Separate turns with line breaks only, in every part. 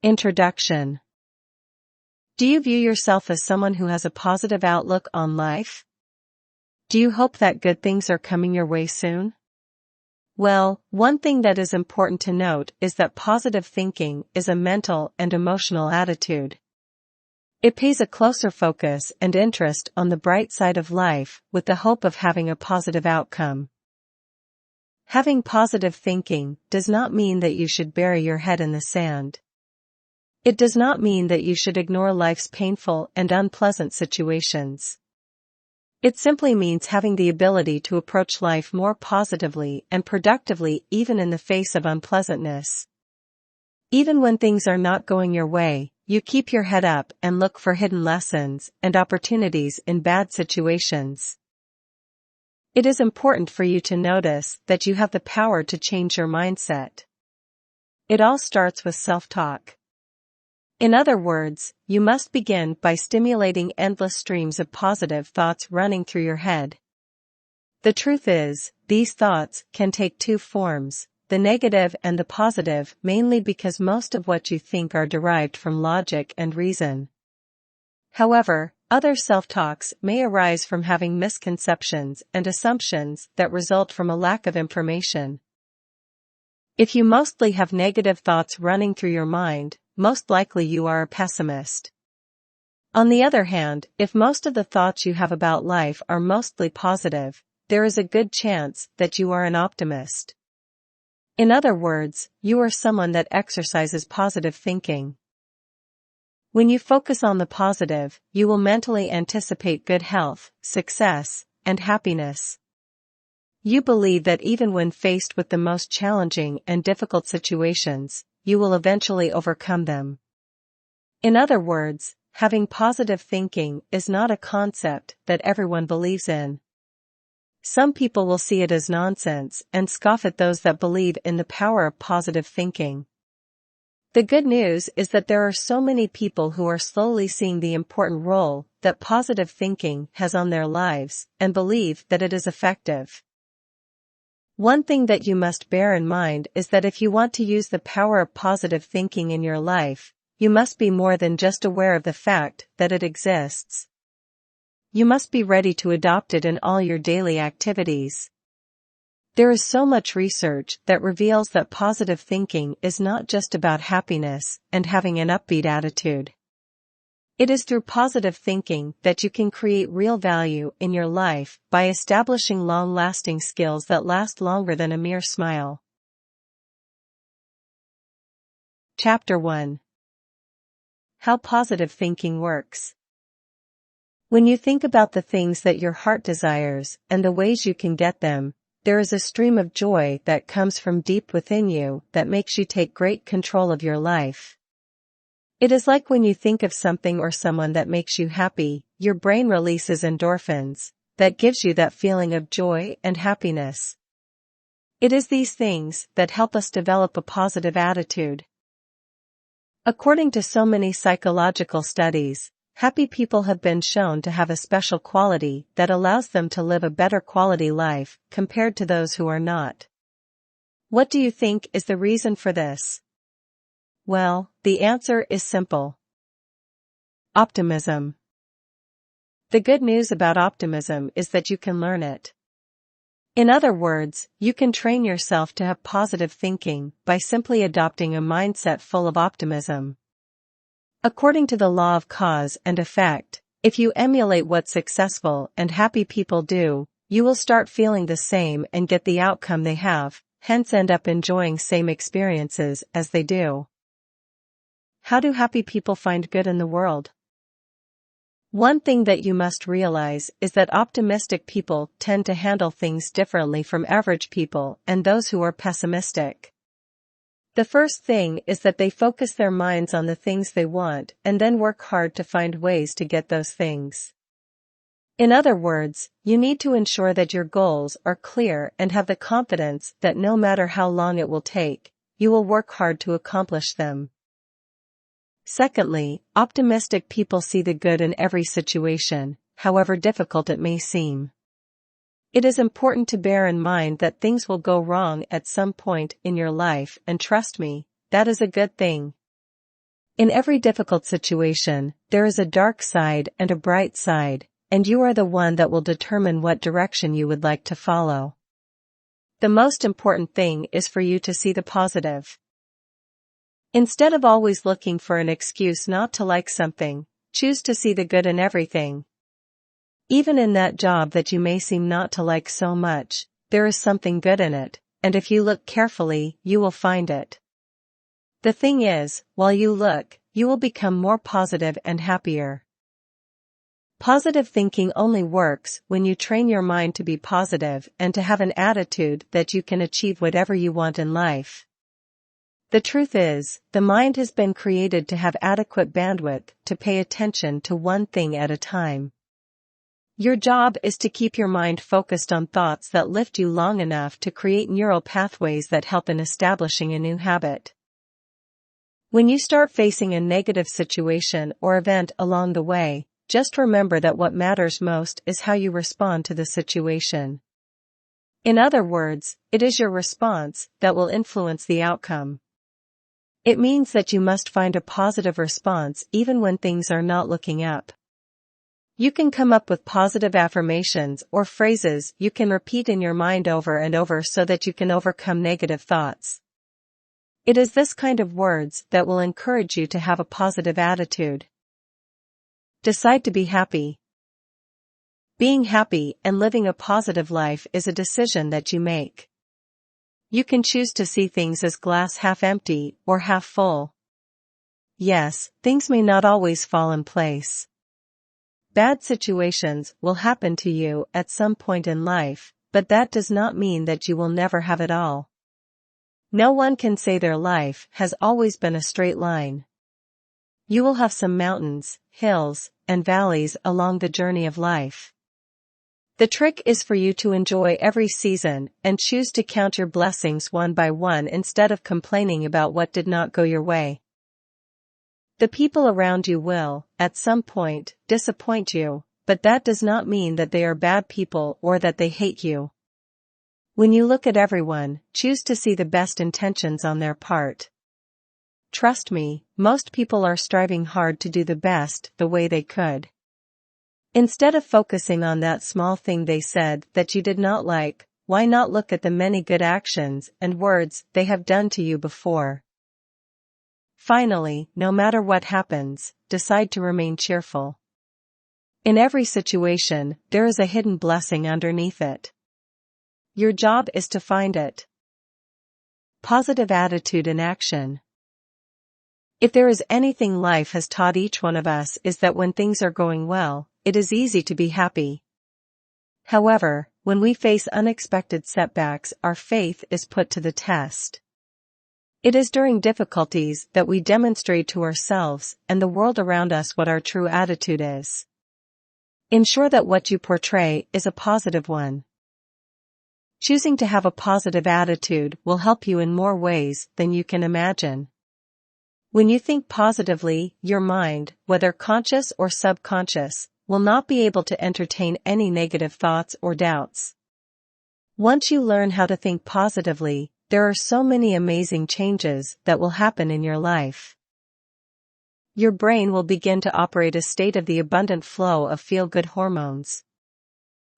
Introduction. Do you view yourself as someone who has a positive outlook on life? Do you hope that good things are coming your way soon? Well, one thing that is important to note is that positive thinking is a mental and emotional attitude. It pays a closer focus and interest on the bright side of life with the hope of having a positive outcome. Having positive thinking does not mean that you should bury your head in the sand. It does not mean that you should ignore life's painful and unpleasant situations. It simply means having the ability to approach life more positively and productively even in the face of unpleasantness. Even when things are not going your way, you keep your head up and look for hidden lessons and opportunities in bad situations. It is important for you to notice that you have the power to change your mindset. It all starts with self-talk. In other words, you must begin by stimulating endless streams of positive thoughts running through your head. The truth is, these thoughts can take two forms, the negative and the positive, mainly because most of what you think are derived from logic and reason. However, other self-talks may arise from having misconceptions and assumptions that result from a lack of information. If you mostly have negative thoughts running through your mind, most likely you are a pessimist. On the other hand, if most of the thoughts you have about life are mostly positive, there is a good chance that you are an optimist. In other words, you are someone that exercises positive thinking. When you focus on the positive, you will mentally anticipate good health, success, and happiness. You believe that even when faced with the most challenging and difficult situations, you will eventually overcome them. In other words, having positive thinking is not a concept that everyone believes in. Some people will see it as nonsense and scoff at those that believe in the power of positive thinking. The good news is that there are so many people who are slowly seeing the important role that positive thinking has on their lives and believe that it is effective. One thing that you must bear in mind is that if you want to use the power of positive thinking in your life, you must be more than just aware of the fact that it exists. You must be ready to adopt it in all your daily activities. There is so much research that reveals that positive thinking is not just about happiness and having an upbeat attitude. It is through positive thinking that you can create real value in your life by establishing long-lasting skills that last longer than a mere smile. Chapter 1. How positive thinking works. When you think about the things that your heart desires and the ways you can get them, there is a stream of joy that comes from deep within you that makes you take great control of your life. It is like when you think of something or someone that makes you happy, your brain releases endorphins, that gives you that feeling of joy and happiness. It is these things that help us develop a positive attitude. According to so many psychological studies, happy people have been shown to have a special quality that allows them to live a better quality life compared to those who are not. What do you think is the reason for this? Well, the answer is simple. Optimism. The good news about optimism is that you can learn it. In other words, you can train yourself to have positive thinking by simply adopting a mindset full of optimism. According to the law of cause and effect, if you emulate what successful and happy people do, you will start feeling the same and get the outcome they have, hence end up enjoying same experiences as they do. How do happy people find good in the world? One thing that you must realize is that optimistic people tend to handle things differently from average people and those who are pessimistic. The first thing is that they focus their minds on the things they want and then work hard to find ways to get those things. In other words, you need to ensure that your goals are clear and have the confidence that no matter how long it will take, you will work hard to accomplish them. Secondly, optimistic people see the good in every situation, however difficult it may seem. It is important to bear in mind that things will go wrong at some point in your life, and trust me, that is a good thing. In every difficult situation, there is a dark side and a bright side, and you are the one that will determine what direction you would like to follow. The most important thing is for you to see the positive. Instead of always looking for an excuse not to like something, choose to see the good in everything. Even in that job that you may seem not to like so much, there is something good in it, and if you look carefully, you will find it. The thing is, while you look, you will become more positive and happier. Positive thinking only works when you train your mind to be positive and to have an attitude that you can achieve whatever you want in life. The truth is, the mind has been created to have adequate bandwidth to pay attention to one thing at a time. Your job is to keep your mind focused on thoughts that lift you long enough to create neural pathways that help in establishing a new habit. When you start facing a negative situation or event along the way, just remember that what matters most is how you respond to the situation. In other words, it is your response that will influence the outcome. It means that you must find a positive response even when things are not looking up. You can come up with positive affirmations or phrases you can repeat in your mind over and over so that you can overcome negative thoughts. It is this kind of words that will encourage you to have a positive attitude. Decide to be happy. Being happy and living a positive life is a decision that you make. You can choose to see things as glass half empty or half full. Yes, things may not always fall in place. Bad situations will happen to you at some point in life, but that does not mean that you will never have it all. No one can say their life has always been a straight line. You will have some mountains, hills, and valleys along the journey of life. The trick is for you to enjoy every season and choose to count your blessings one by one instead of complaining about what did not go your way. The people around you will, at some point, disappoint you, but that does not mean that they are bad people or that they hate you. When you look at everyone, choose to see the best intentions on their part. Trust me, most people are striving hard to do the best the way they could. Instead of focusing on that small thing they said that you did not like, why not look at the many good actions and words they have done to you before? Finally, no matter what happens, decide to remain cheerful. In every situation, there is a hidden blessing underneath it. Your job is to find it. Positive attitude in action. If there is anything life has taught each one of us is that when things are going well, it is easy to be happy. However, when we face unexpected setbacks, our faith is put to the test. It is during difficulties that we demonstrate to ourselves and the world around us what our true attitude is. Ensure that what you portray is a positive one. Choosing to have a positive attitude will help you in more ways than you can imagine. When you think positively, your mind, whether conscious or subconscious, will not be able to entertain any negative thoughts or doubts. Once you learn how to think positively, there are so many amazing changes that will happen in your life. Your brain will begin to operate a state of the abundant flow of feel-good hormones.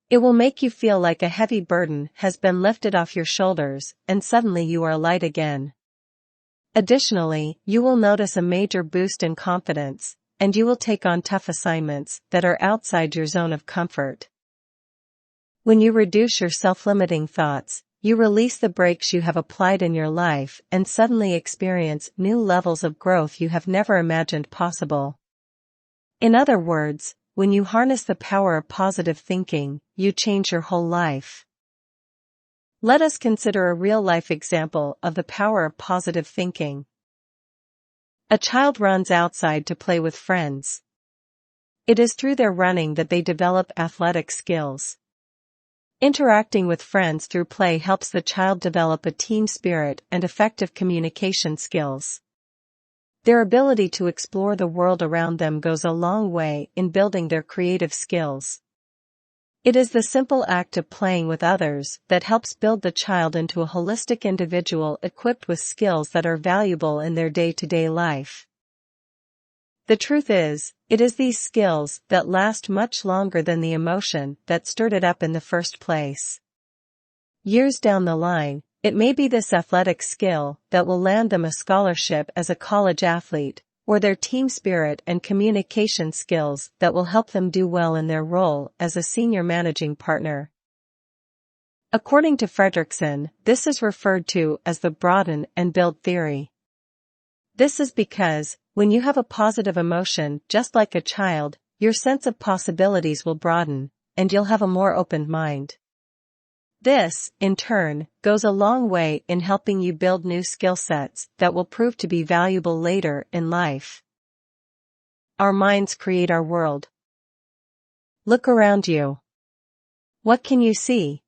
It will make you feel like a heavy burden has been lifted off your shoulders, and suddenly you are light again. Additionally, you will notice a major boost in confidence, and you will take on tough assignments that are outside your zone of comfort. When you reduce your self-limiting thoughts, you release the brakes you have applied in your life and suddenly experience new levels of growth you have never imagined possible. In other words, when you harness the power of positive thinking, you change your whole life. Let us consider a real-life example of the power of positive thinking. A child runs outside to play with friends. It is through their running that they develop athletic skills. Interacting with friends through play helps the child develop a team spirit and effective communication skills. Their ability to explore the world around them goes a long way in building their creative skills. It is the simple act of playing with others that helps build the child into a holistic individual equipped with skills that are valuable in their day-to-day life. The truth is, it is these skills that last much longer than the emotion that stirred it up in the first place. Years down the line, it may be this athletic skill that will land them a scholarship as a college athlete, or their team spirit and communication skills that will help them do well in their role as a senior managing partner. According to Fredrickson, this is referred to as the broaden and build theory. This is because, when you have a positive emotion just like a child, your sense of possibilities will broaden, and you'll have a more open mind. This, in turn, goes a long way in helping you build new skill sets that will prove to be valuable later in life. Our minds create our world. Look around you. What can you see?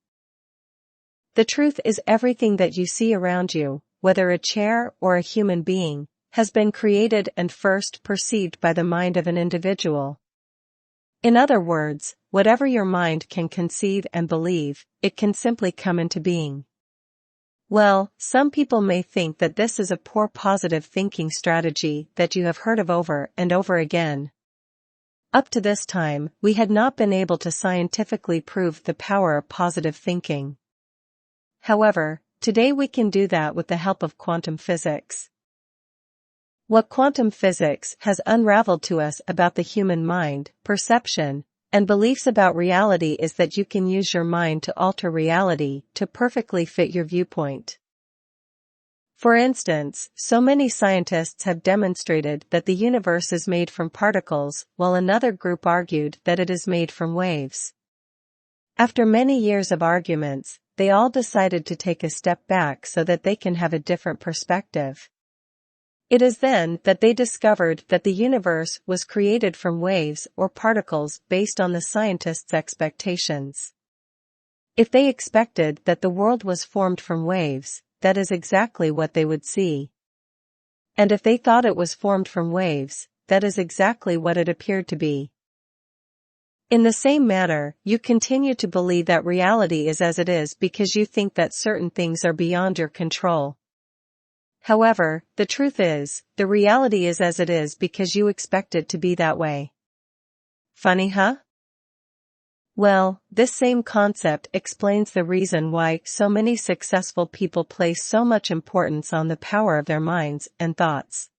The truth is, everything that you see around you, whether a chair or a human being, has been created and first perceived by the mind of an individual. In other words, whatever your mind can conceive and believe, it can simply come into being. Well, some people may think that this is a poor positive thinking strategy that you have heard of over and over again. Up to this time, we had not been able to scientifically prove the power of positive thinking. However, today we can do that with the help of quantum physics. What quantum physics has unraveled to us about the human mind, perception, and beliefs about reality is that you can use your mind to alter reality to perfectly fit your viewpoint. For instance, so many scientists have demonstrated that the universe is made from particles, while another group argued that it is made from waves. After many years of arguments, they all decided to take a step back so that they can have a different perspective. It is then that they discovered that the universe was created from waves or particles based on the scientists' expectations. If they expected that the world was formed from waves, that is exactly what they would see. And if they thought it was formed from waves, that is exactly what it appeared to be. In the same manner, you continue to believe that reality is as it is because you think that certain things are beyond your control. However, the truth is, the reality is as it is because you expect it to be that way. Funny, huh? Well, this same concept explains the reason why so many successful people place so much importance on the power of their minds and thoughts.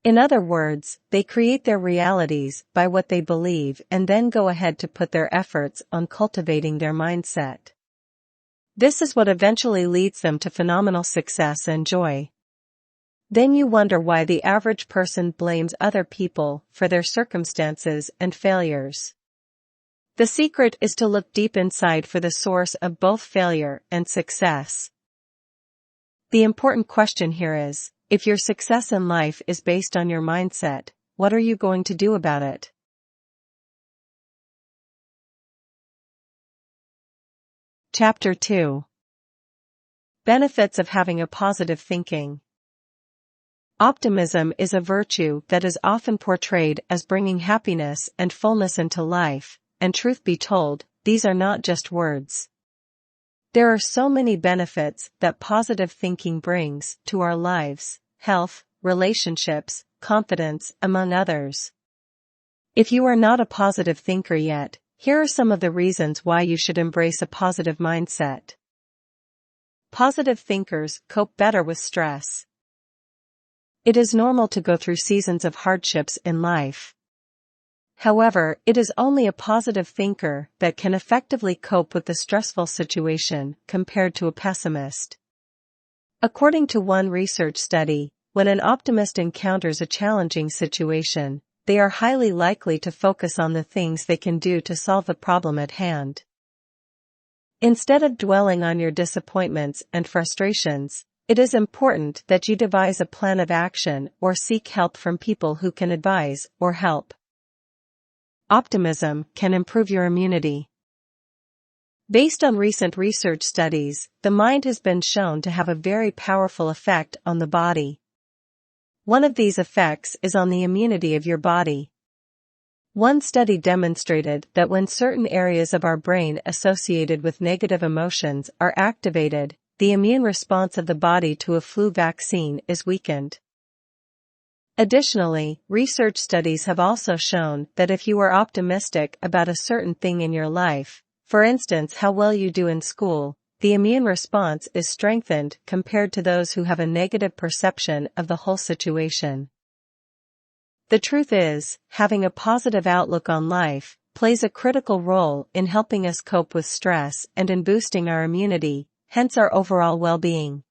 In other words, they create their realities by what they believe and then go ahead to put their efforts on cultivating their mindset. This is what eventually leads them to phenomenal success and joy. Then you wonder why the average person blames other people for their circumstances and failures. The secret is to look deep inside for the source of both failure and success. The important question here is, if your success in life is based on your mindset, what are you going to do about it? Chapter 2. Benefits of having a positive thinking. Optimism is a virtue that is often portrayed as bringing happiness and fullness into life, and truth be told, these are not just words. There are so many benefits that positive thinking brings to our lives: health, relationships, confidence, among others. If you are not a positive thinker yet, here are some of the reasons why you should embrace a positive mindset. Positive thinkers cope better with stress. It is normal to go through seasons of hardships in life. However, it is only a positive thinker that can effectively cope with the stressful situation compared to a pessimist. According to one research study, when an optimist encounters a challenging situation, they are highly likely to focus on the things they can do to solve the problem at hand. Instead of dwelling on your disappointments and frustrations, it is important that you devise a plan of action or seek help from people who can advise or help. Optimism can improve your immunity. Based on recent research studies, the mind has been shown to have a very powerful effect on the body. One of these effects is on the immunity of your body. One study demonstrated that when certain areas of our brain associated with negative emotions are activated, the immune response of the body to a flu vaccine is weakened. Additionally, research studies have also shown that if you are optimistic about a certain thing in your life, for instance how well you do in school, the immune response is strengthened compared to those who have a negative perception of the whole situation. The truth is, having a positive outlook on life plays a critical role in helping us cope with stress and in boosting our immunity, hence our overall well-being.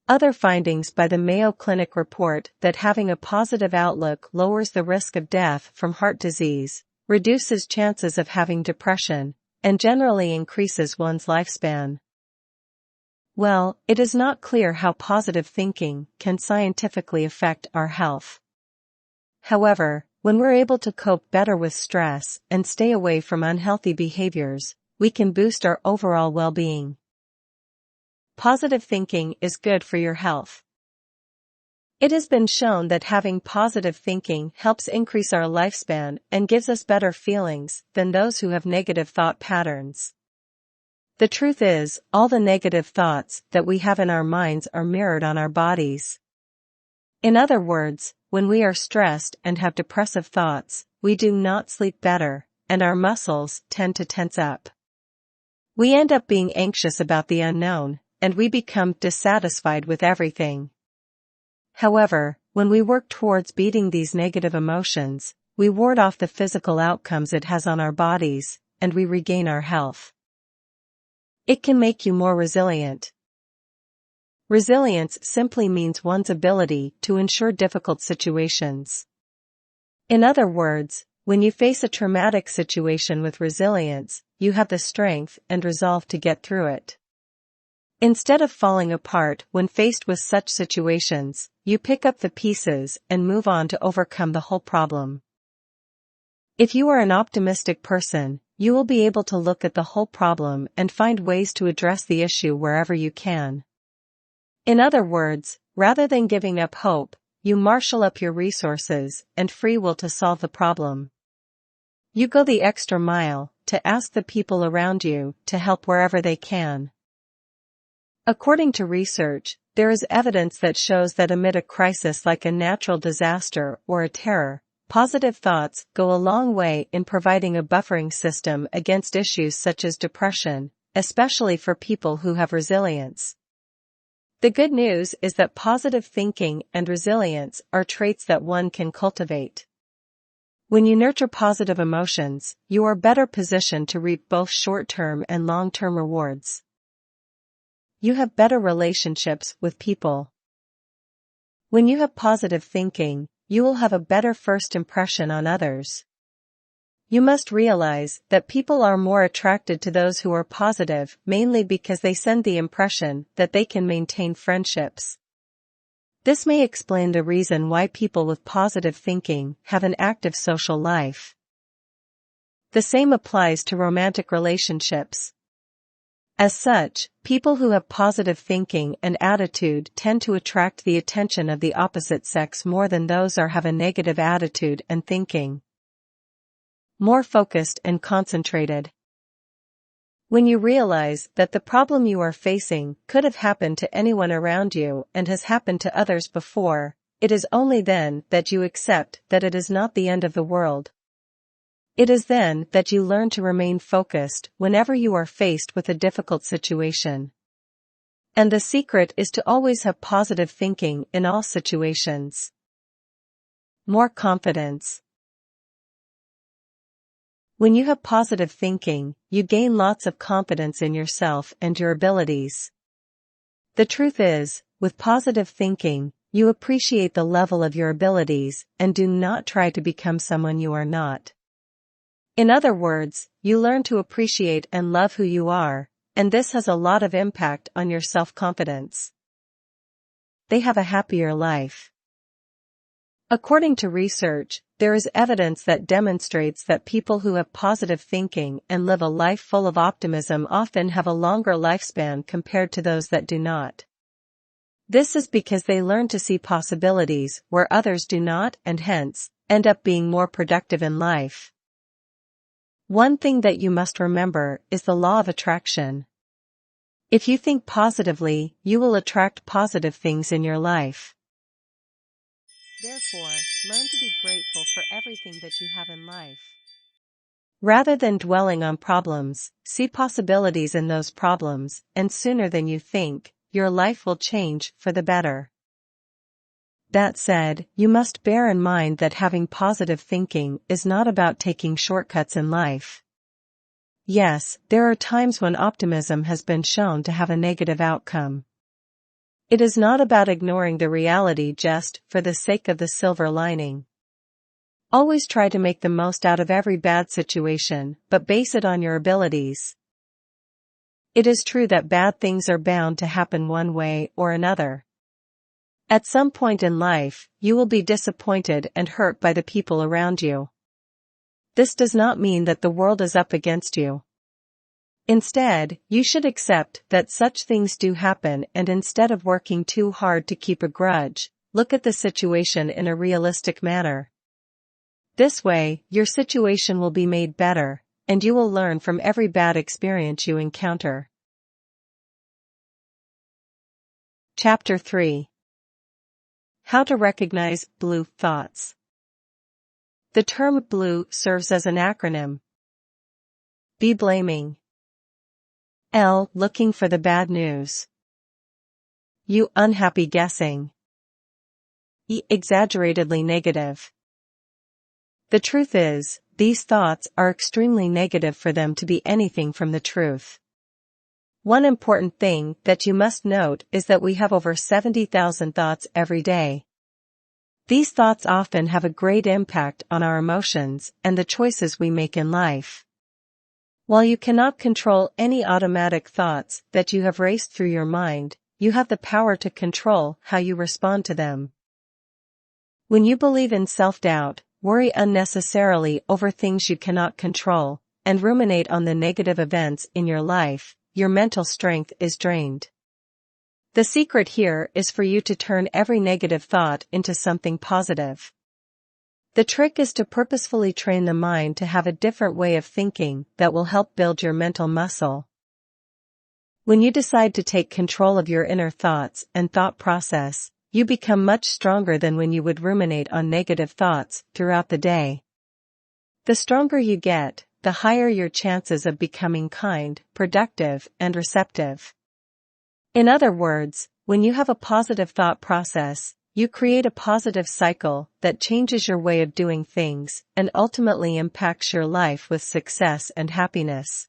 Other findings by the Mayo Clinic report that having a positive outlook lowers the risk of death from heart disease, reduces chances of having depression, and generally increases one's lifespan. Well, it is not clear how positive thinking can scientifically affect our health. However, when we're able to cope better with stress and stay away from unhealthy behaviors, we can boost our overall well-being. Positive thinking is good for your health. It has been shown that having positive thinking helps increase our lifespan and gives us better feelings than those who have negative thought patterns. The truth is, all the negative thoughts that we have in our minds are mirrored on our bodies. In other words, when we are stressed and have depressive thoughts, we do not sleep better, and our muscles tend to tense up. We end up being anxious about the unknown, and we become dissatisfied with everything. However, when we work towards beating these negative emotions, we ward off the physical outcomes it has on our bodies, and we regain our health. It can make you more resilient. Resilience simply means one's ability to endure difficult situations. In other words, when you face a traumatic situation with resilience, you have the strength and resolve to get through it. Instead of falling apart when faced with such situations, you pick up the pieces and move on to overcome the whole problem. If you are an optimistic person, you will be able to look at the whole problem and find ways to address the issue wherever you can. In other words, rather than giving up hope, you marshal up your resources and free will to solve the problem. You go the extra mile to ask the people around you to help wherever they can. According to research, there is evidence that shows that amid a crisis like a natural disaster or a terror, positive thoughts go a long way in providing a buffering system against issues such as depression, especially for people who have resilience. The good news is that positive thinking and resilience are traits that one can cultivate. When you nurture positive emotions, you are better positioned to reap both short-term and long-term rewards. You have better relationships with people. When you have positive thinking, you will have a better first impression on others. You must realize that people are more attracted to those who are positive mainly because they send the impression that they can maintain friendships. This may explain the reason why people with positive thinking have an active social life. The same applies to romantic relationships. As such, people who have positive thinking and attitude tend to attract the attention of the opposite sex more than those who have a negative attitude and thinking. More focused and concentrated. When you realize that the problem you are facing could have happened to anyone around you and has happened to others before, it is only then that you accept that it is not the end of the world. It is then that you learn to remain focused whenever you are faced with a difficult situation. And the secret is to always have positive thinking in all situations. More confidence. When you have positive thinking, you gain lots of confidence in yourself and your abilities. The truth is, with positive thinking, you appreciate the level of your abilities and do not try to become someone you are not. In other words, you learn to appreciate and love who you are, and this has a lot of impact on your self-confidence. They have a happier life. According to research, there is evidence that demonstrates that people who have positive thinking and live a life full of optimism often have a longer lifespan compared to those that do not. This is because they learn to see possibilities where others do not and hence, end up being more productive in life. One thing that you must remember is the law of attraction. If you think positively, you will attract positive things in your life. Therefore, learn to be grateful for everything that you have in life. Rather than dwelling on problems, see possibilities in those problems, and sooner than you think, your life will change for the better. That said, you must bear in mind that having positive thinking is not about taking shortcuts in life. Yes, there are times when optimism has been shown to have a negative outcome. It is not about ignoring the reality just for the sake of the silver lining. Always try to make the most out of every bad situation, but base it on your abilities. It is true that bad things are bound to happen one way or another. At some point in life, you will be disappointed and hurt by the people around you. This does not mean that the world is up against you. Instead, you should accept that such things do happen, and instead of working too hard to keep a grudge, look at the situation in a realistic manner. This way, your situation will be made better, and you will learn from every bad experience you encounter. Chapter 3. How to recognize blue thoughts. The term blue serves as an acronym. B. Blaming. L. Looking for the bad news. U. Unhappy guessing. E. Exaggeratedly negative. The truth is, these thoughts are extremely negative for them to be anything from the truth. One important thing that you must note is that we have over 70,000 thoughts every day. These thoughts often have a great impact on our emotions and the choices we make in life. While you cannot control any automatic thoughts that you have raced through your mind, you have the power to control how you respond to them. When you believe in self-doubt, worry unnecessarily over things you cannot control, and ruminate on the negative events in your life, your mental strength is drained. The secret here is for you to turn every negative thought into something positive. The trick is to purposefully train the mind to have a different way of thinking that will help build your mental muscle. When you decide to take control of your inner thoughts and thought process, you become much stronger than when you would ruminate on negative thoughts throughout the day. The stronger you get, the higher your chances of becoming kind, productive, and receptive. In other words, when you have a positive thought process, you create a positive cycle that changes your way of doing things and ultimately impacts your life with success and happiness.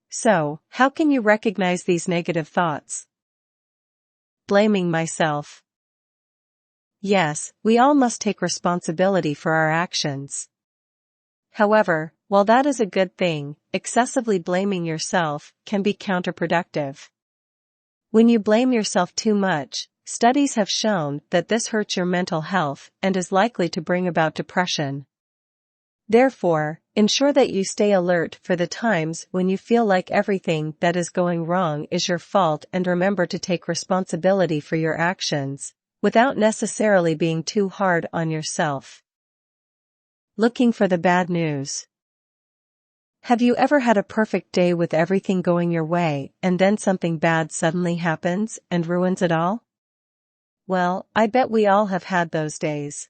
So, how can you recognize these negative thoughts? Blaming myself. Yes, we all must take responsibility for our actions. However, while that is a good thing, excessively blaming yourself can be counterproductive. When you blame yourself too much, studies have shown that this hurts your mental health and is likely to bring about depression. Therefore, ensure that you stay alert for the times when you feel like everything that is going wrong is your fault, and remember to take responsibility for your actions, without necessarily being too hard on yourself. Looking for the bad news. Have you ever had a perfect day with everything going your way, and then something bad suddenly happens and ruins it all? Well, I bet we all have had those days.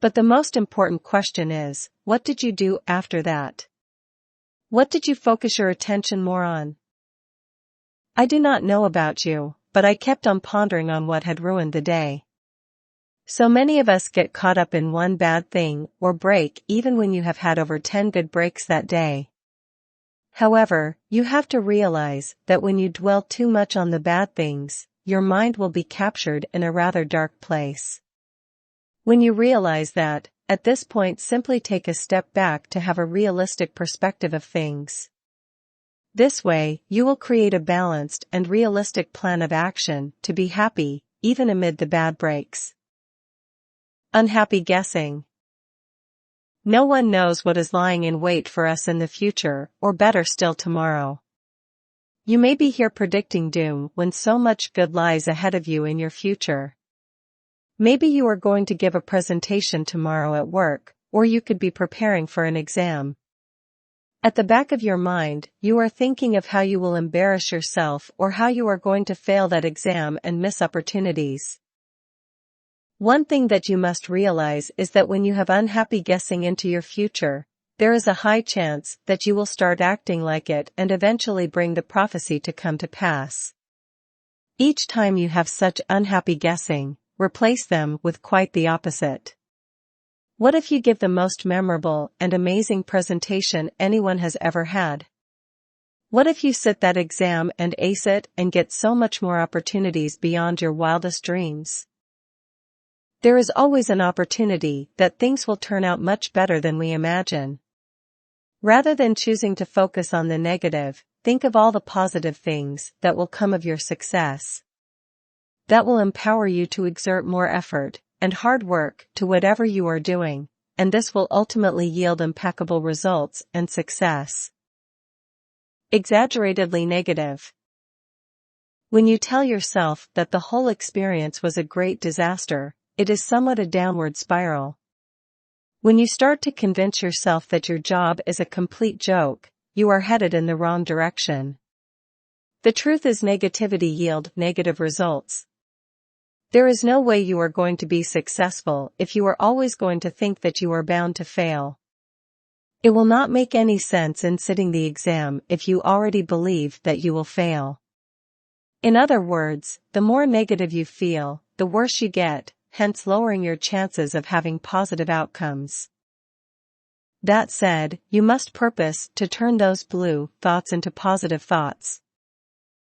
But the most important question is, what did you do after that? What did you focus your attention more on? I do not know about you, but I kept on pondering on what had ruined the day. So many of us get caught up in one bad thing or break even when you have had over 10 good breaks that day. However, you have to realize that when you dwell too much on the bad things, your mind will be captured in a rather dark place. When you realize that, at this point simply take a step back to have a realistic perspective of things. This way, you will create a balanced and realistic plan of action to be happy, even amid the bad breaks. Unhappy guessing. No one knows what is lying in wait for us in the future, or better still tomorrow. You may be here predicting doom when so much good lies ahead of you in your future. Maybe you are going to give a presentation tomorrow at work, or you could be preparing for an exam. At the back of your mind, you are thinking of how you will embarrass yourself or how you are going to fail that exam and miss opportunities. One thing that you must realize is that when you have unhappy guessing into your future, there is a high chance that you will start acting like it and eventually bring the prophecy to come to pass. Each time you have such unhappy guessing, replace them with quite the opposite. What if you give the most memorable and amazing presentation anyone has ever had? What if you sit that exam and ace it and get so much more opportunities beyond your wildest dreams? There is always an opportunity that things will turn out much better than we imagine. Rather than choosing to focus on the negative, think of all the positive things that will come of your success. That will empower you to exert more effort and hard work to whatever you are doing, and this will ultimately yield impeccable results and success. Exaggeratedly negative. When you tell yourself that the whole experience was a great disaster, it is somewhat a downward spiral. When you start to convince yourself that your job is a complete joke, you are headed in the wrong direction. The truth is negativity yields negative results. There is no way you are going to be successful if you are always going to think that you are bound to fail. It will not make any sense in sitting the exam if you already believe that you will fail. In other words, the more negative you feel, the worse you get, hence lowering your chances of having positive outcomes. That said, you must purpose to turn those blue thoughts into positive thoughts.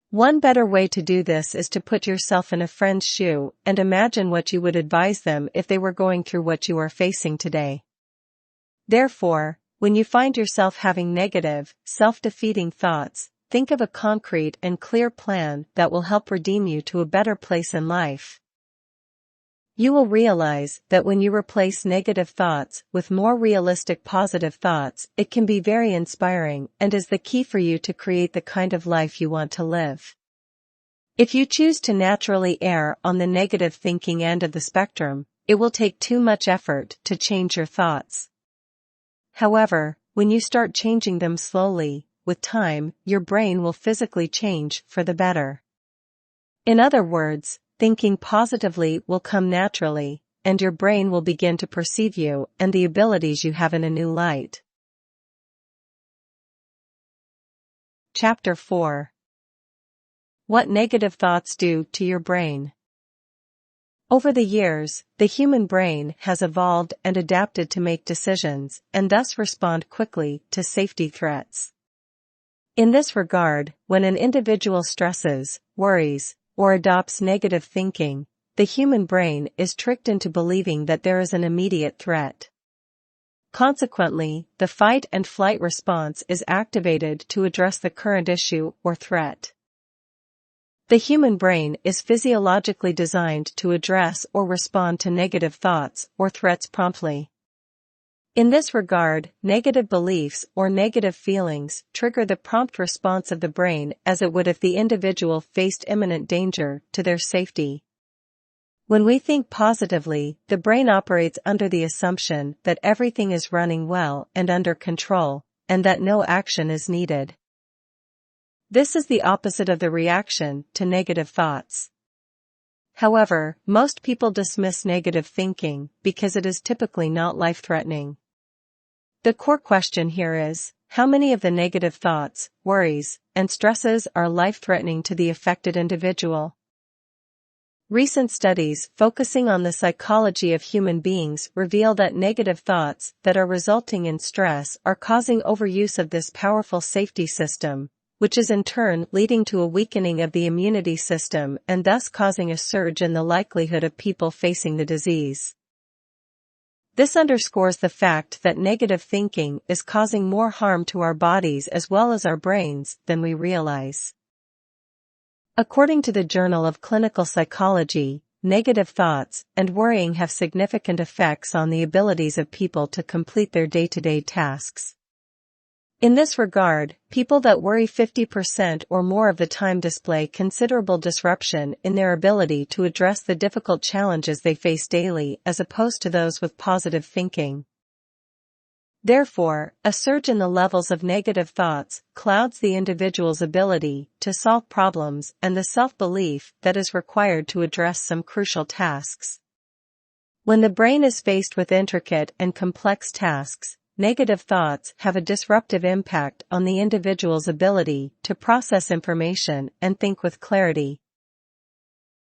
One better way to do this is to put yourself in a friend's shoe and imagine what you would advise them if they were going through what you are facing today. Therefore, when you find yourself having negative, self-defeating thoughts, think of a concrete and clear plan that will help redeem you to a better place in life. You will realize that when you replace negative thoughts with more realistic positive thoughts, it can be very inspiring and is the key for you to create the kind of life you want to live. If you choose to naturally err on the negative thinking end of the spectrum, it will take too much effort to change your thoughts. However, when you start changing them slowly, with time, your brain will physically change for the better. In other words, thinking positively will come naturally, and your brain will begin to perceive you and the abilities you have in a new light. Chapter 4. What negative thoughts do to your brain. Over the years, the human brain has evolved and adapted to make decisions and thus respond quickly to safety threats. In this regard, when an individual stresses, worries, or adopts negative thinking, the human brain is tricked into believing that there is an immediate threat. Consequently, the fight and flight response is activated to address the current issue or threat. The human brain is physiologically designed to address or respond to negative thoughts or threats promptly. In this regard, negative beliefs or negative feelings trigger the prompt response of the brain as it would if the individual faced imminent danger to their safety. When we think positively, the brain operates under the assumption that everything is running well and under control, and that no action is needed. This is the opposite of the reaction to negative thoughts. However, most people dismiss negative thinking because it is typically not life-threatening. The core question here is, how many of the negative thoughts, worries, and stresses are life-threatening to the affected individual? Recent studies focusing on the psychology of human beings reveal that negative thoughts that are resulting in stress are causing overuse of this powerful safety system, which is in turn leading to a weakening of the immunity system and thus causing a surge in the likelihood of people facing the disease. This underscores the fact that negative thinking is causing more harm to our bodies as well as our brains than we realize. According to the Journal of Clinical Psychology, negative thoughts and worrying have significant effects on the abilities of people to complete their day-to-day tasks. In this regard, people that worry 50% or more of the time display considerable disruption in their ability to address the difficult challenges they face daily as opposed to those with positive thinking. Therefore, a surge in the levels of negative thoughts clouds the individual's ability to solve problems and the self-belief that is required to address some crucial tasks. When the brain is faced with intricate and complex tasks, negative thoughts have a disruptive impact on the individual's ability to process information and think with clarity.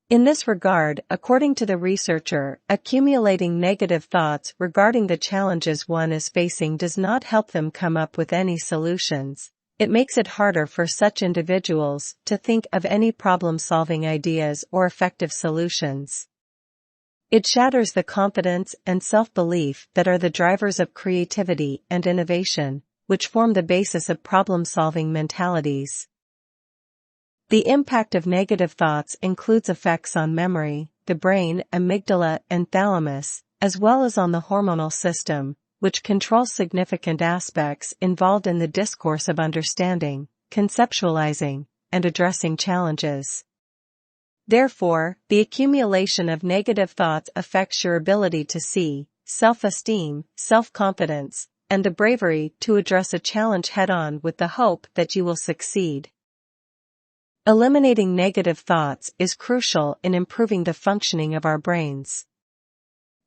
In this regard, according to the researcher, accumulating negative thoughts regarding the challenges one is facing does not help them come up with any solutions. It makes it harder for such individuals to think of any problem-solving ideas or effective solutions. It shatters the confidence and self-belief that are the drivers of creativity and innovation, which form the basis of problem-solving mentalities. The impact of negative thoughts includes effects on memory, the brain, amygdala, and thalamus, as well as on the hormonal system, which controls significant aspects involved in the discourse of understanding, conceptualizing, and addressing challenges. Therefore, the accumulation of negative thoughts affects your ability to see, self-esteem, self-confidence, and the bravery to address a challenge head-on with the hope that you will succeed. Eliminating negative thoughts is crucial in improving the functioning of our brains.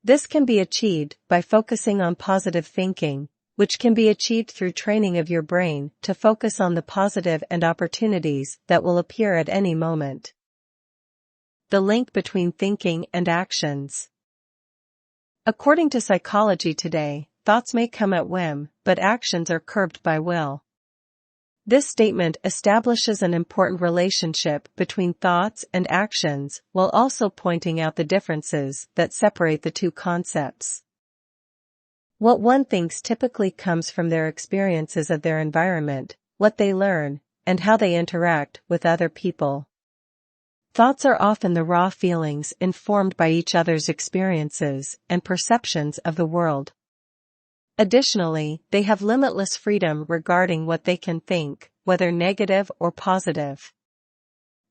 This can be achieved by focusing on positive thinking, which can be achieved through training of your brain to focus on the positive and opportunities that will appear at any moment. The link between thinking and actions. According to Psychology Today, thoughts may come at whim, but actions are curbed by will. This statement establishes an important relationship between thoughts and actions while also pointing out the differences that separate the two concepts. What one thinks typically comes from their experiences of their environment, what they learn, and how they interact with other people. Thoughts are often the raw feelings informed by each other's experiences and perceptions of the world. Additionally, they have limitless freedom regarding what they can think, whether negative or positive.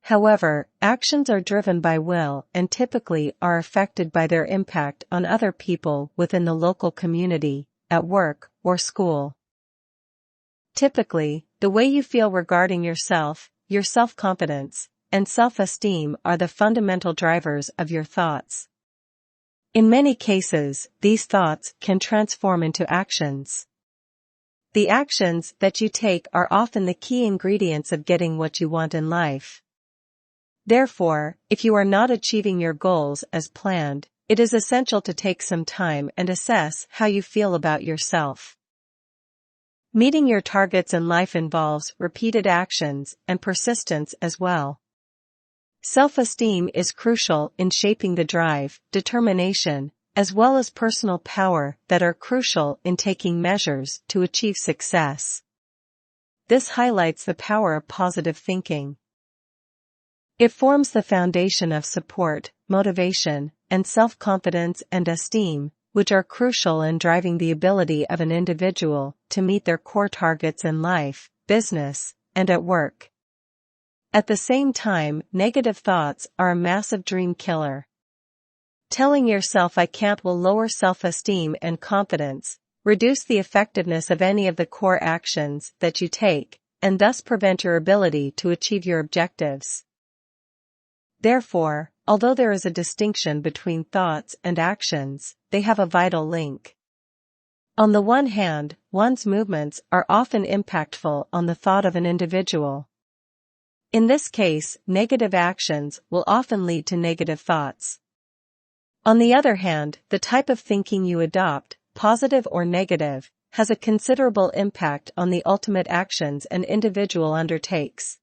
However, actions are driven by will and typically are affected by their impact on other people within the local community, at work, or school. Typically, the way you feel regarding yourself, your self-confidence, and self-esteem are the fundamental drivers of your thoughts. In many cases, these thoughts can transform into actions. The actions that you take are often the key ingredients of getting what you want in life. Therefore, if you are not achieving your goals as planned, it is essential to take some time and assess how you feel about yourself. Meeting your targets in life involves repeated actions and persistence as well. Self-esteem is crucial in shaping the drive, determination, as well as personal power that are crucial in taking measures to achieve success. This highlights the power of positive thinking. It forms the foundation of support, motivation, and self-confidence and esteem, which are crucial in driving the ability of an individual to meet their core targets in life, business, and at work. At the same time, negative thoughts are a massive dream killer. Telling yourself "I can't" will lower self-esteem and confidence, reduce the effectiveness of any of the core actions that you take, and thus prevent your ability to achieve your objectives. Therefore, although there is a distinction between thoughts and actions, they have a vital link. On the one hand, one's movements are often impactful on the thought of an individual. In this case, negative actions will often lead to negative thoughts. On the other hand, the type of thinking you adopt, positive or negative, has a considerable impact on the ultimate actions an individual undertakes.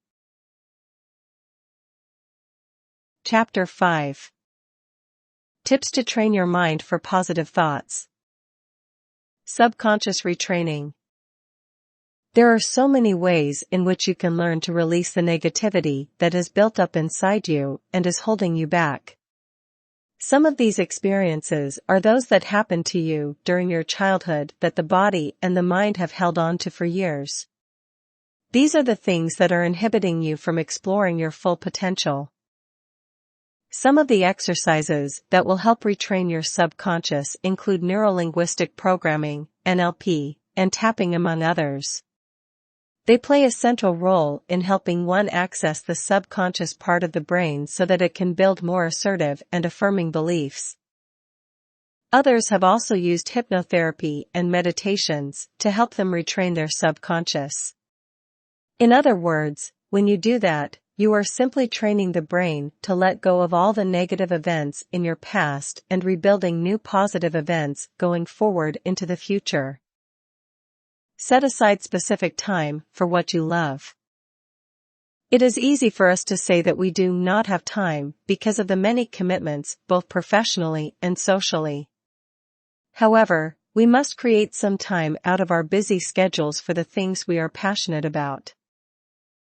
Chapter 5. Tips to train your mind for positive thoughts. Subconscious retraining. There are so many ways in which you can learn to release the negativity that is built up inside you and is holding you back. Some of these experiences are those that happened to you during your childhood that the body and the mind have held on to for years. These are the things that are inhibiting you from exploring your full potential. Some of the exercises that will help retrain your subconscious include neurolinguistic programming, NLP, and tapping, among others. They play a central role in helping one access the subconscious part of the brain so that it can build more assertive and affirming beliefs. Others have also used hypnotherapy and meditations to help them retrain their subconscious. In other words, when you do that, you are simply training the brain to let go of all the negative events in your past and rebuilding new positive events going forward into the future. Set aside specific time for what you love. It is easy for us to say that we do not have time because of the many commitments both professionally and socially. However, we must create some time out of our busy schedules for the things we are passionate about.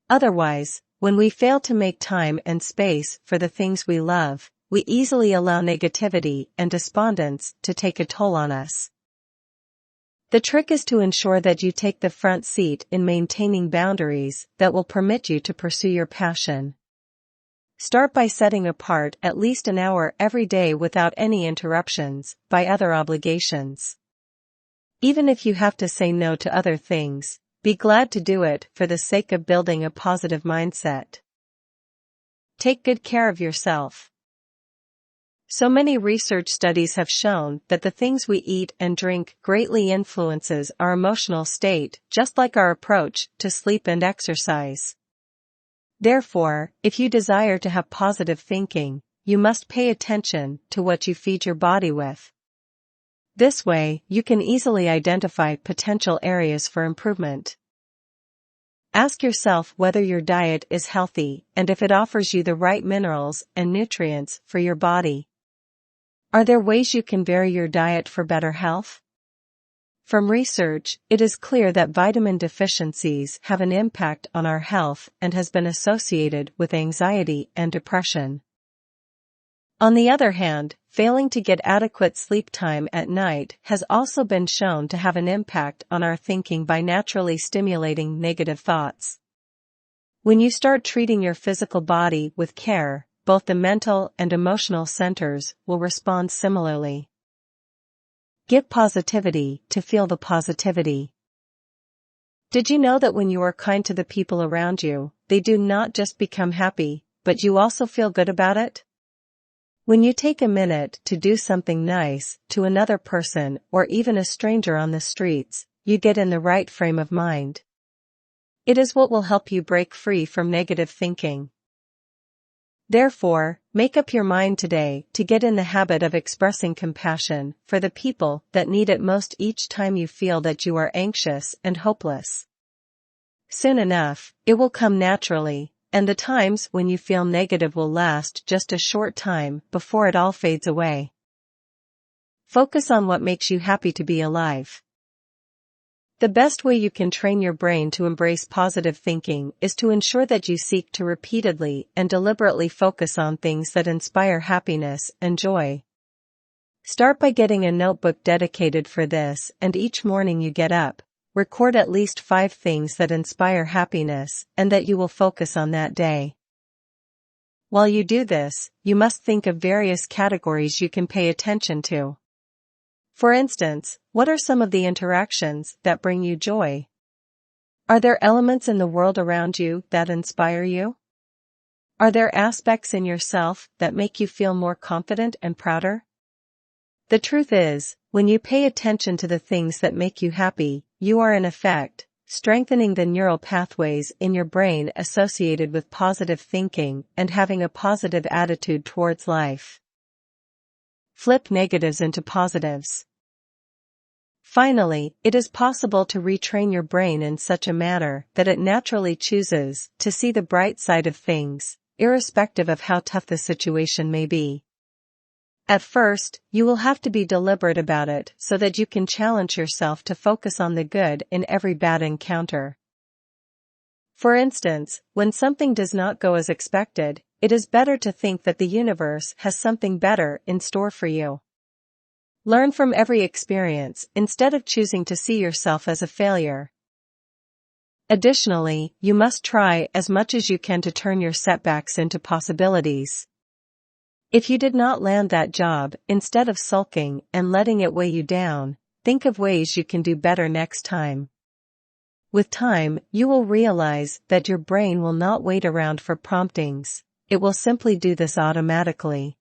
Otherwise, when we fail to make time and space for the things we love, we easily allow negativity and despondence to take a toll on us. The trick is to ensure that you take the front seat in maintaining boundaries that will permit you to pursue your passion. Start by setting apart at least an hour every day without any interruptions by other obligations. Even if you have to say no to other things, be glad to do it for the sake of building a positive mindset. Take good care of yourself. So many research studies have shown that the things we eat and drink greatly influences our emotional state, just like our approach to sleep and exercise. Therefore, if you desire to have positive thinking, you must pay attention to what you feed your body with. This way, you can easily identify potential areas for improvement. Ask yourself whether your diet is healthy and if it offers you the right minerals and nutrients for your body. Are there ways you can vary your diet for better health? From research, it is clear that vitamin deficiencies have an impact on our health and has been associated with anxiety and depression. On the other hand, failing to get adequate sleep time at night has also been shown to have an impact on our thinking by naturally stimulating negative thoughts. When you start treating your physical body with care, both the mental and emotional centers will respond similarly. Give positivity to feel the positivity. Did you know that when you are kind to the people around you, they do not just become happy, but you also feel good about it? When you take a minute to do something nice to another person or even a stranger on the streets, you get in the right frame of mind. It is what will help you break free from negative thinking. Therefore, make up your mind today to get in the habit of expressing compassion for the people that need it most each time you feel that you are anxious and hopeless. Soon enough, it will come naturally, and the times when you feel negative will last just a short time before it all fades away. Focus on what makes you happy to be alive. The best way you can train your brain to embrace positive thinking is to ensure that you seek to repeatedly and deliberately focus on things that inspire happiness and joy. Start by getting a notebook dedicated for this, and each morning you get up, record at least 5 things that inspire happiness and that you will focus on that day. While you do this, you must think of various categories you can pay attention to. For instance, what are some of the interactions that bring you joy? Are there elements in the world around you that inspire you? Are there aspects in yourself that make you feel more confident and prouder? The truth is, when you pay attention to the things that make you happy, you are in effect strengthening the neural pathways in your brain associated with positive thinking and having a positive attitude towards life. Flip negatives into positives. Finally, it is possible to retrain your brain in such a manner that it naturally chooses to see the bright side of things, irrespective of how tough the situation may be. At first, you will have to be deliberate about it so that you can challenge yourself to focus on the good in every bad encounter. For instance, when something does not go as expected, it is better to think that the universe has something better in store for you. Learn from every experience instead of choosing to see yourself as a failure. Additionally, you must try as much as you can to turn your setbacks into possibilities. If you did not land that job, instead of sulking and letting it weigh you down, think of ways you can do better next time. With time, you will realize that your brain will not wait around for promptings, it will simply do this automatically.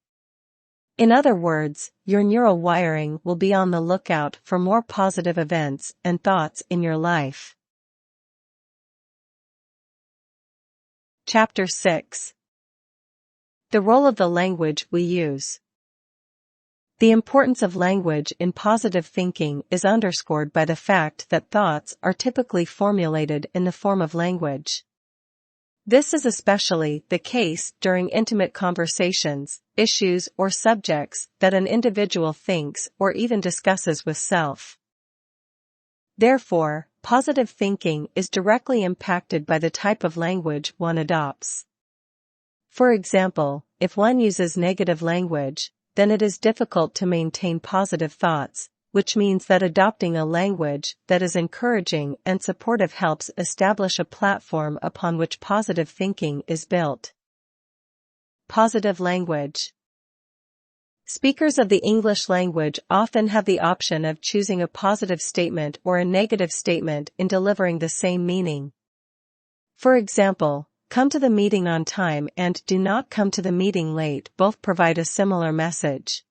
In other words, your neural wiring will be on the lookout for more positive events and thoughts in your life. Chapter 6. The role of the language we use. The importance of language in positive thinking is underscored by the fact that thoughts are typically formulated in the form of language. This is especially the case during intimate conversations, issues or subjects that an individual thinks or even discusses with self. Therefore, positive thinking is directly impacted by the type of language one adopts. For example, if one uses negative language, then it is difficult to maintain positive thoughts, which means that adopting a language that is encouraging and supportive helps establish a platform upon which positive thinking is built. Positive language. Speakers of the English language often have the option of choosing a positive statement or a negative statement in delivering the same meaning. For example, "Come to the meeting on time" and "Do not come to the meeting late" both provide a similar message.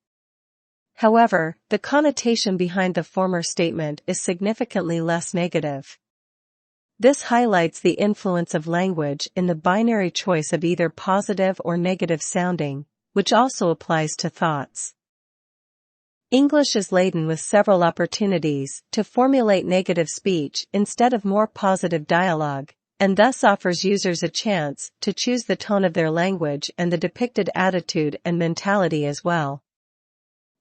However, the connotation behind the former statement is significantly less negative. This highlights the influence of language in the binary choice of either positive or negative sounding, which also applies to thoughts. English is laden with several opportunities to formulate negative speech instead of more positive dialogue, and thus offers users a chance to choose the tone of their language and the depicted attitude and mentality as well.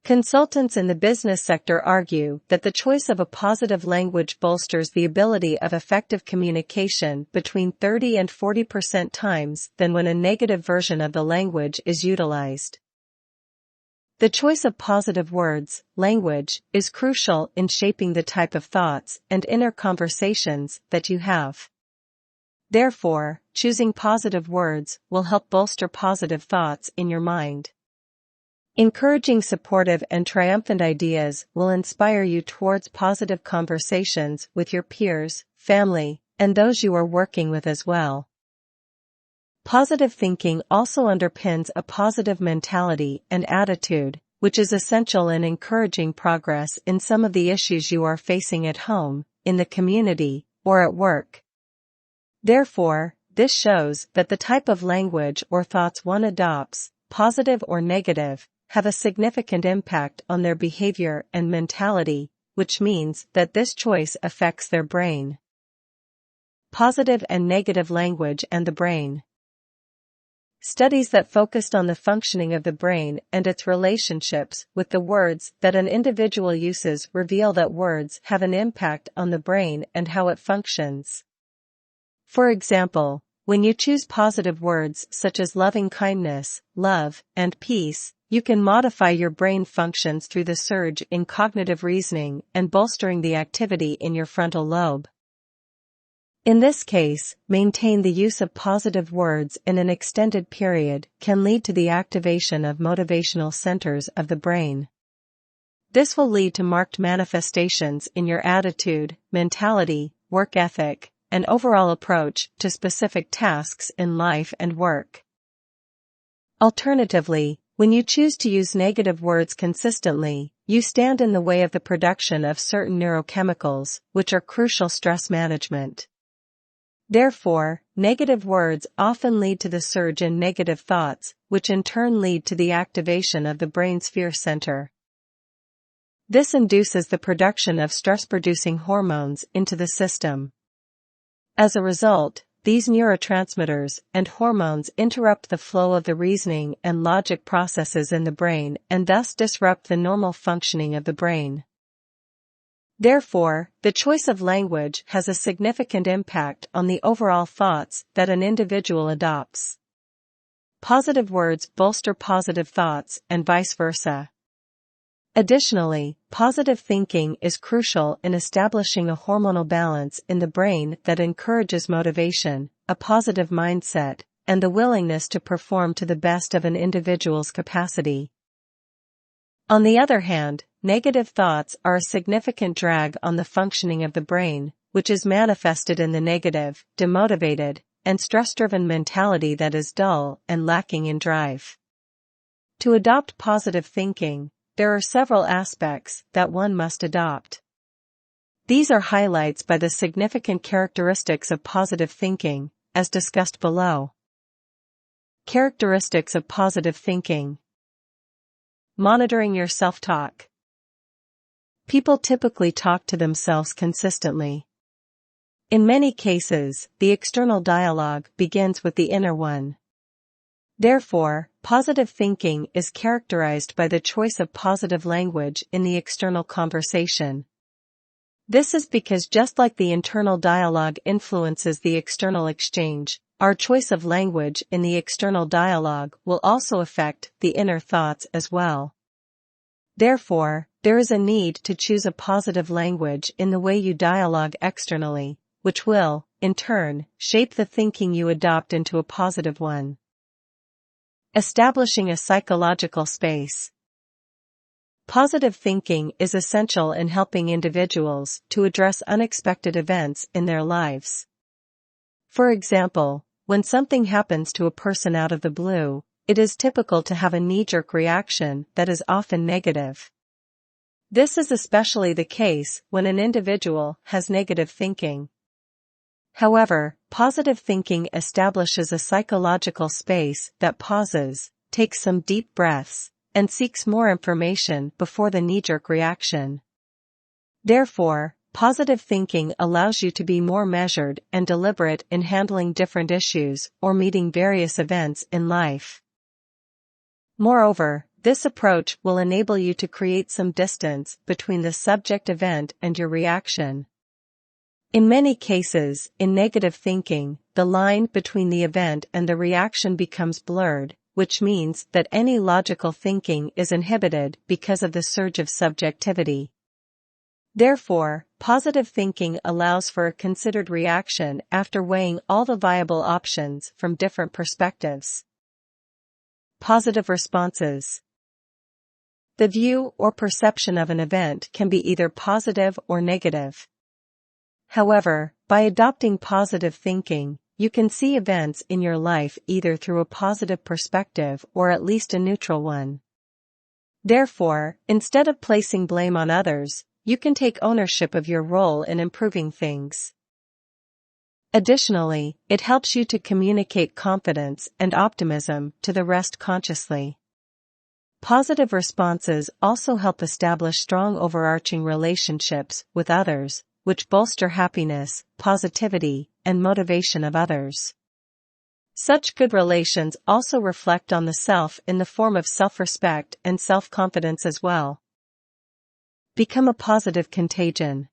Consultants in the business sector argue that the choice of a positive language bolsters the ability of effective communication between 30 and 40% times than when a negative version of the language is utilized. The choice of positive words, language, is crucial in shaping the type of thoughts and inner conversations that you have. Therefore, choosing positive words will help bolster positive thoughts in your mind. Encouraging supportive and triumphant ideas will inspire you towards positive conversations with your peers, family, and those you are working with as well. Positive thinking also underpins a positive mentality and attitude, which is essential in encouraging progress in some of the issues you are facing at home, in the community, or at work. Therefore, this shows that the type of language or thoughts one adopts, positive or negative, have a significant impact on their behavior and mentality, which means that this choice affects their brain. Positive and negative language and the brain. Studies that focused on the functioning of the brain and its relationships with the words that an individual uses reveal that words have an impact on the brain and how it functions. For example, when you choose positive words such as loving kindness, love, and peace, you can modify your brain functions through the surge in cognitive reasoning and bolstering the activity in your frontal lobe. In this case, maintain the use of positive words in an extended period can lead to the activation of motivational centers of the brain. This will lead to marked manifestations in your attitude, mentality, work ethic, and overall approach to specific tasks in life and work. Alternatively, when you choose to use negative words consistently, you stand in the way of the production of certain neurochemicals, which are crucial stress management. Therefore, negative words often lead to the surge in negative thoughts, which in turn lead to the activation of the brain's fear center. This induces the production of stress-producing hormones into the system. As a result, these neurotransmitters and hormones interrupt the flow of the reasoning and logic processes in the brain and thus disrupt the normal functioning of the brain. Therefore, the choice of language has a significant impact on the overall thoughts that an individual adopts. Positive words bolster positive thoughts and vice versa. Additionally, positive thinking is crucial in establishing a hormonal balance in the brain that encourages motivation, a positive mindset, and the willingness to perform to the best of an individual's capacity. On the other hand, negative thoughts are a significant drag on the functioning of the brain, which is manifested in the negative, demotivated, and stress-driven mentality that is dull and lacking in drive. To adopt positive thinking, there are several aspects that one must adopt. These are highlights by the significant characteristics of positive thinking, as discussed below. Characteristics of positive thinking. Monitoring your self-talk. People typically talk to themselves consistently. In many cases, the external dialogue begins with the inner one. Therefore, positive thinking is characterized by the choice of positive language in the external conversation. This is because just like the internal dialogue influences the external exchange, our choice of language in the external dialogue will also affect the inner thoughts as well. Therefore, there is a need to choose a positive language in the way you dialogue externally, which will, in turn, shape the thinking you adopt into a positive one. Establishing a psychological space. Positive thinking is essential in helping individuals to address unexpected events in their lives. For example, when something happens to a person out of the blue, it is typical to have a knee-jerk reaction that is often negative. This is especially the case when an individual has negative thinking. However, positive thinking establishes a psychological space that pauses, takes some deep breaths, and seeks more information before the knee-jerk reaction. Therefore, positive thinking allows you to be more measured and deliberate in handling different issues or meeting various events in life. Moreover, this approach will enable you to create some distance between the subject event and your reaction. In many cases, in negative thinking, the line between the event and the reaction becomes blurred, which means that any logical thinking is inhibited because of the surge of subjectivity. Therefore, positive thinking allows for a considered reaction after weighing all the viable options from different perspectives. Positive responses. The view or perception of an event can be either positive or negative. However, by adopting positive thinking, you can see events in your life either through a positive perspective or at least a neutral one. Therefore, instead of placing blame on others, you can take ownership of your role in improving things. Additionally, it helps you to communicate confidence and optimism to the rest consciously. Positive responses also help establish strong overarching relationships with others, which bolster happiness, positivity, and motivation of others. Such good relations also reflect on the self in the form of self-respect and self-confidence as well. Become a positive contagion.